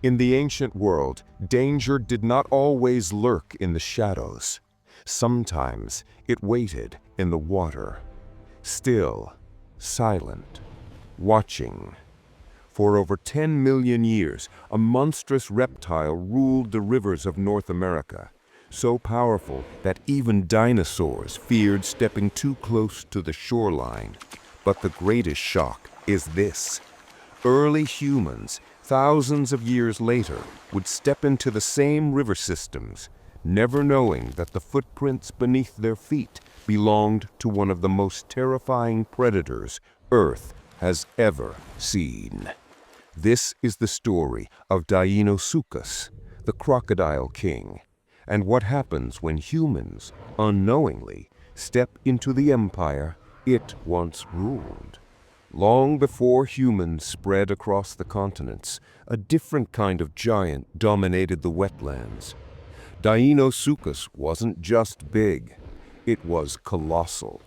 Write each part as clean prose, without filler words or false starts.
In the ancient world, danger did not always lurk in the shadows. Sometimes it waited in the water, still, silent, watching. For over 10 million years, a monstrous reptile ruled the rivers of North America, so powerful that even dinosaurs feared stepping too close to the shoreline. But the greatest shock is this. Early humans, thousands of years later, would step into the same river systems, never knowing that the footprints beneath their feet belonged to one of the most terrifying predators Earth has ever seen. This is the story of Deinosuchus, the Crocodile King, and what happens when humans, unknowingly, step into the empire it once ruled. Long before humans spread across the continents, a different kind of giant dominated the wetlands. Deinosuchus wasn't just big, it was colossal.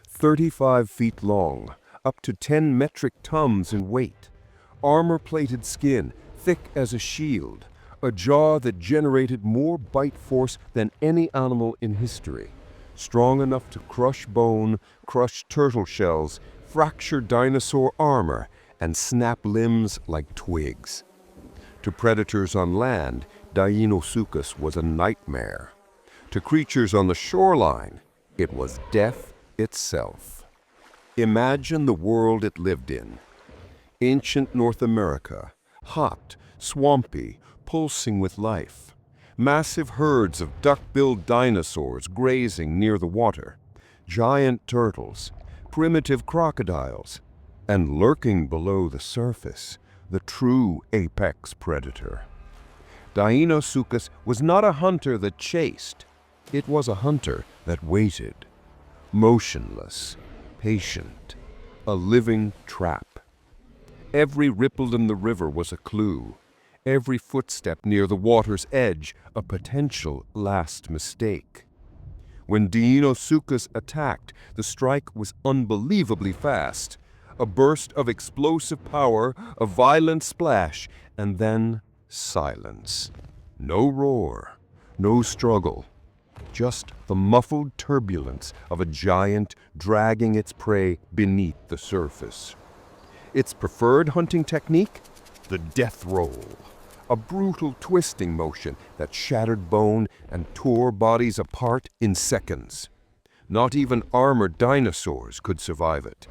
35 feet long, up to 10 metric tons in weight, armor-plated skin thick as a shield, a jaw that generated more bite force than any animal in history, strong enough to crush bone, crush turtle shells, fracture dinosaur armor, and snap limbs like twigs. To predators on land, Deinosuchus was a nightmare. To creatures on the shoreline, it was death itself. Imagine the world it lived in. Ancient North America, hot, swampy, pulsing with life. Massive herds of duck-billed dinosaurs grazing near the water. Giant turtles, primitive crocodiles, and lurking below the surface, the true apex predator. Deinosuchus was not a hunter that chased. It was a hunter that waited. Motionless, patient, a living trap. Every ripple in the river was a clue. Every footstep near the water's edge, a potential last mistake. When Deinosuchus attacked, the strike was unbelievably fast. A burst of explosive power, a violent splash, and then silence. No roar, no struggle, just the muffled turbulence of a giant dragging its prey beneath the surface. Its preferred hunting technique? The death roll. A brutal twisting motion that shattered bone and tore bodies apart in seconds. Not even armored dinosaurs could survive it.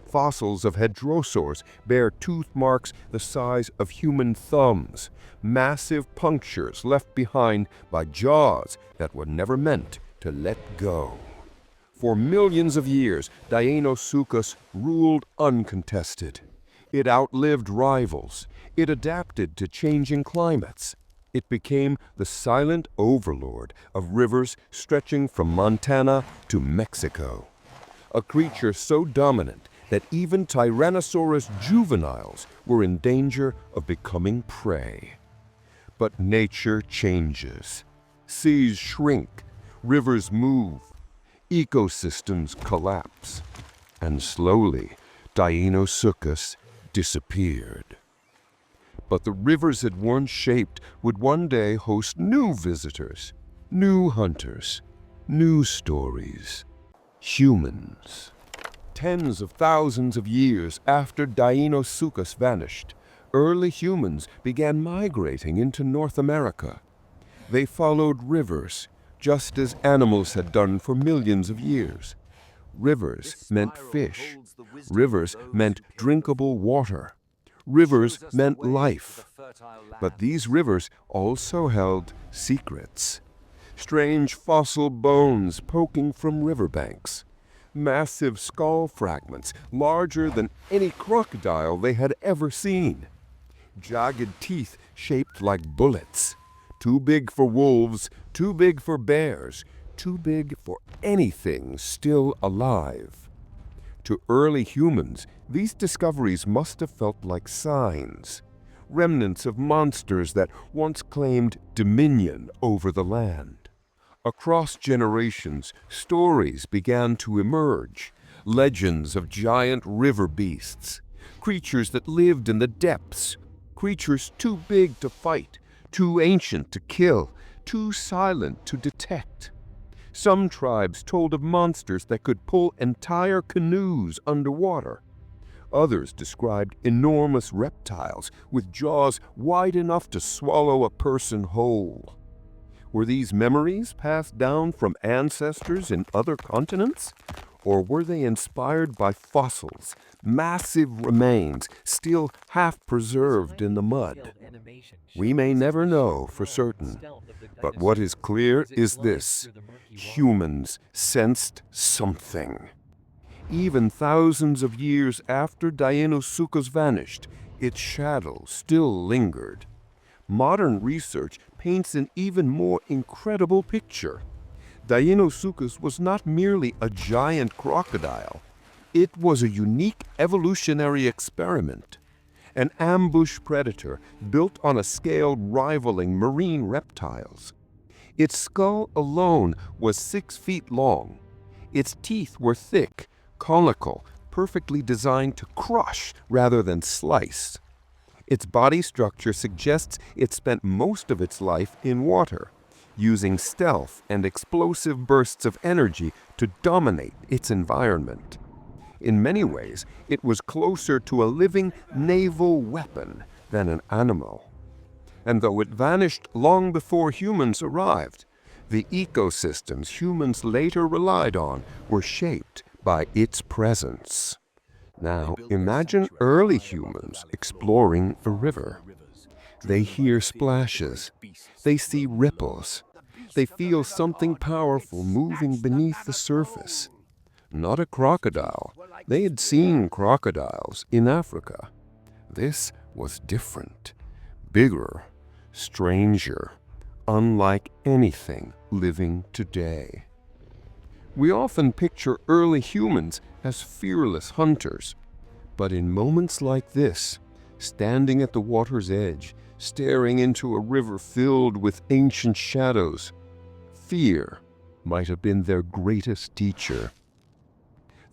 Fossils of hadrosaurs bear tooth marks the size of human thumbs, massive punctures left behind by jaws that were never meant to let go. For millions of years, Deinosuchus ruled uncontested. It outlived rivals. It adapted to changing climates. It became the silent overlord of rivers stretching from Montana to Mexico. A creature so dominant that even Tyrannosaurus juveniles were in danger of becoming prey. But nature changes. Seas shrink, rivers move, ecosystems collapse, and slowly Deinosuchus disappeared. But the rivers it once shaped would one day host new visitors, new hunters, new stories. Humans. Tens of thousands of years after Deinosuchus vanished, early humans began migrating into North America. They followed rivers, just as animals had done for millions of years. Rivers meant fish. Rivers meant drinkable water. Rivers meant life. But these rivers also held secrets. Strange fossil bones poking from riverbanks. Massive skull fragments larger than any crocodile they had ever seen. Jagged teeth shaped like bullets. Too big for wolves, too big for bears, too big for anything still alive. To early humans, these discoveries must have felt like signs, remnants of monsters that once claimed dominion over the land. Across generations, stories began to emerge, legends of giant river beasts, creatures that lived in the depths, creatures too big to fight, too ancient to kill, too silent to detect. Some tribes told of monsters that could pull entire canoes underwater. Others described enormous reptiles with jaws wide enough to swallow a person whole. Were these memories passed down from ancestors in other continents? Or were they inspired by fossils, massive remains still half preserved in the mud? We may never know for certain, but what is clear is this: humans sensed something. Even thousands of years after Deinosuchus vanished, its shadow still lingered. Modern research paints an even more incredible picture. Deinosuchus was not merely a giant crocodile. It was a unique evolutionary experiment, an ambush predator built on a scale rivaling marine reptiles. Its skull alone was 6 feet long. Its teeth were thick, conical, perfectly designed to crush rather than slice. Its body structure suggests it spent most of its life in water, using stealth and explosive bursts of energy to dominate its environment. In many ways, it was closer to a living naval weapon than an animal. And though it vanished long before humans arrived, the ecosystems humans later relied on were shaped by its presence. Now, imagine early humans exploring a river. They hear splashes, they see ripples, they feel something powerful moving beneath the surface. Not a crocodile. They had seen crocodiles in Africa. This was different, bigger, stranger, unlike anything living today. We often picture early humans as fearless hunters, but in moments like this, standing at the water's edge, staring into a river filled with ancient shadows, fear might have been their greatest teacher.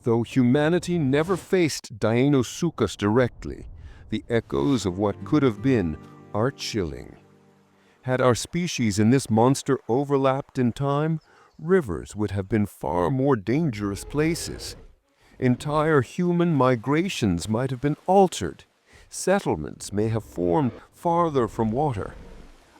Though humanity never faced Deinosuchus directly, the echoes of what could have been are chilling. Had our species and this monster overlapped in time, rivers would have been far more dangerous places. Entire human migrations might have been altered. Settlements may have formed farther from water.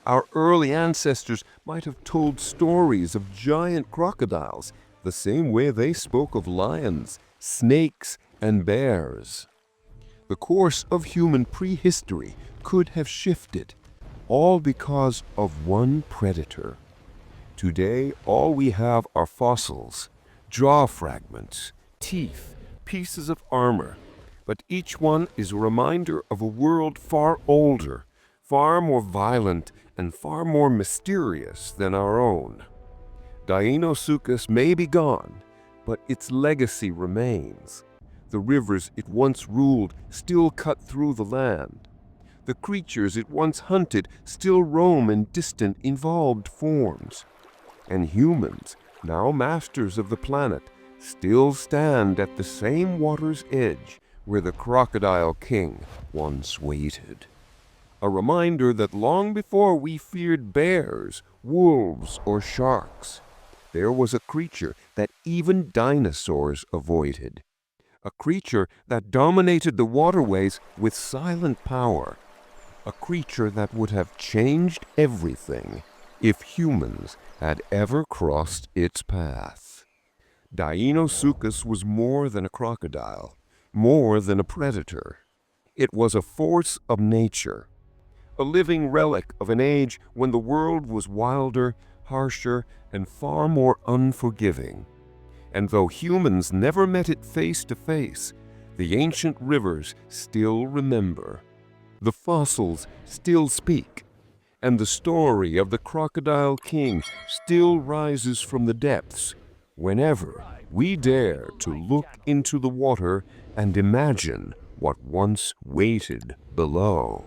Our early ancestors might have told stories of giant crocodiles, the same way they spoke of lions, snakes, and bears. The course of human prehistory could have shifted, all because of one predator. Today, all we have are fossils, jaw fragments, teeth, pieces of armor, but each one is a reminder of a world far older, far more violent, and far more mysterious than our own. Deinosuchus may be gone, but its legacy remains. The rivers it once ruled still cut through the land. The creatures it once hunted still roam in distant, evolved forms. And humans, now masters of the planet, still stand at the same water's edge where the Crocodile King once waited. A reminder that long before we feared bears, wolves, or sharks, there was a creature that even dinosaurs avoided. A creature that dominated the waterways with silent power. A creature that would have changed everything if humans had ever crossed its path. Deinosuchus was more than a crocodile, more than a predator. It was a force of nature, a living relic of an age when the world was wilder, harsher, and far more unforgiving. And though humans never met it face to face, the ancient rivers still remember. The fossils still speak, and the story of the Crocodile King still rises from the depths whenever we dare to look into the water and imagine what once waited below.